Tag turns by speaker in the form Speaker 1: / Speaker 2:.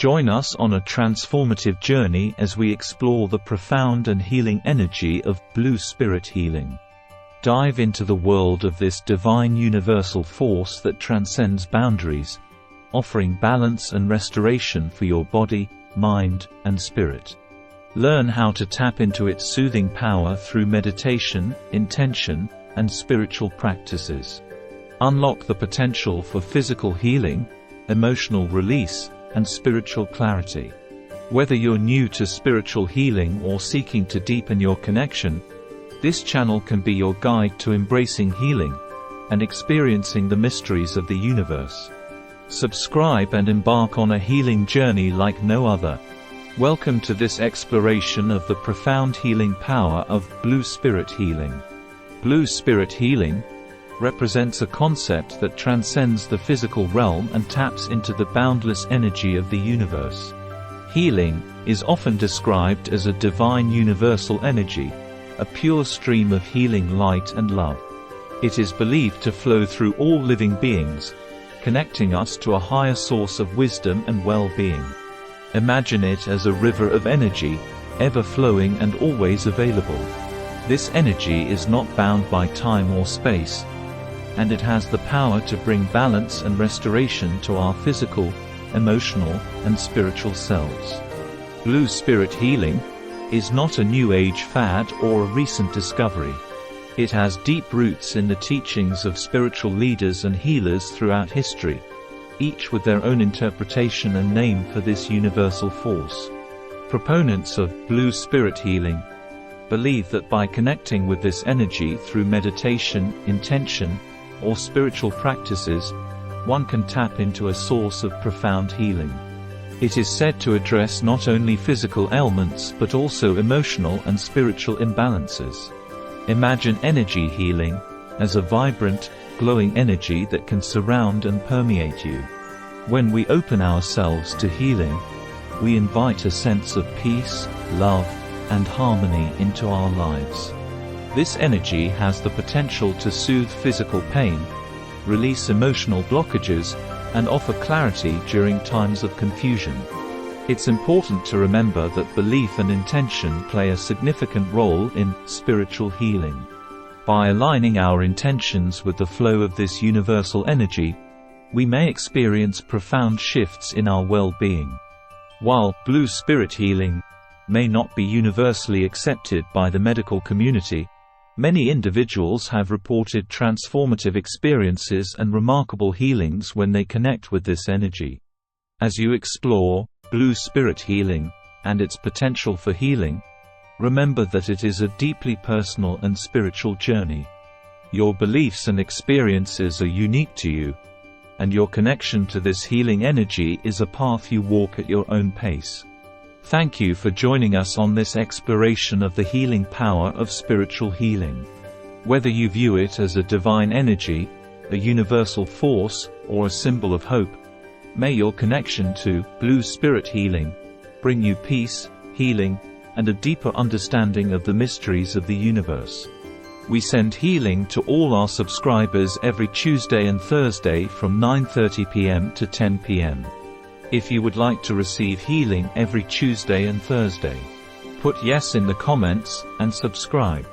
Speaker 1: Join us on a transformative journey as we explore the profound and healing energy of Blue Spirit Healing. Dive into the world of this divine universal force that transcends boundaries, offering balance and restoration for your body, mind, and spirit. Learn how to tap into its soothing power through meditation, intention, and spiritual practices. Unlock the potential for physical healing, emotional release, and spiritual clarity. Whether you're new to spiritual healing or seeking to deepen your connection, this channel can be your guide to embracing healing and experiencing the mysteries of the universe. Subscribe and embark on a healing journey like no other. Welcome to this exploration of the profound healing power of Blue Spirit Healing. Blue Spirit Healing represents a concept that transcends the physical realm and taps into the boundless energy of the universe. Healing is often described as a divine universal energy, a pure stream of healing light and love. It is believed to flow through all living beings, connecting us to a higher source of wisdom and well-being. Imagine it as a river of energy, ever flowing and always available. This energy is not bound by time or space, and it has the power to bring balance and restoration to our physical, emotional, and spiritual selves. Blue Spirit Healing is not a New Age fad or a recent discovery. It has deep roots in the teachings of spiritual leaders and healers throughout history, each with their own interpretation and name for this universal force. Proponents of Blue Spirit Healing believe that by connecting with this energy through meditation, intention, or spiritual practices, one can tap into a source of profound healing. It is said to address not only physical ailments but also emotional and spiritual imbalances. Imagine energy healing as a vibrant, glowing energy that can surround and permeate you. When we open ourselves to healing, we invite a sense of peace, love, and harmony into our lives. This energy has the potential to soothe physical pain, release emotional blockages, and offer clarity during times of confusion. It's important to remember that belief and intention play a significant role in spiritual healing. By aligning our intentions with the flow of this universal energy, we may experience profound shifts in our well-being. While Blue Spirit Healing may not be universally accepted by the medical community, many individuals have reported transformative experiences and remarkable healings when they connect with this energy. As you explore Blue Spirit Healing and its potential for healing, remember that it is a deeply personal and spiritual journey. Your beliefs and experiences are unique to you, and your connection to this healing energy is a path you walk at your own pace. Thank you for joining us on this exploration of the healing power of spiritual healing. Whether you view it as a divine energy, a universal force, or a symbol of hope, may your connection to Blue Spirit Healing bring you peace, healing, and a deeper understanding of the mysteries of the universe. We send healing to all our subscribers every Tuesday and Thursday from 9:30 p.m. to 10 p.m. If you would like to receive healing every Tuesday and Thursday, put yes in the comments and subscribe.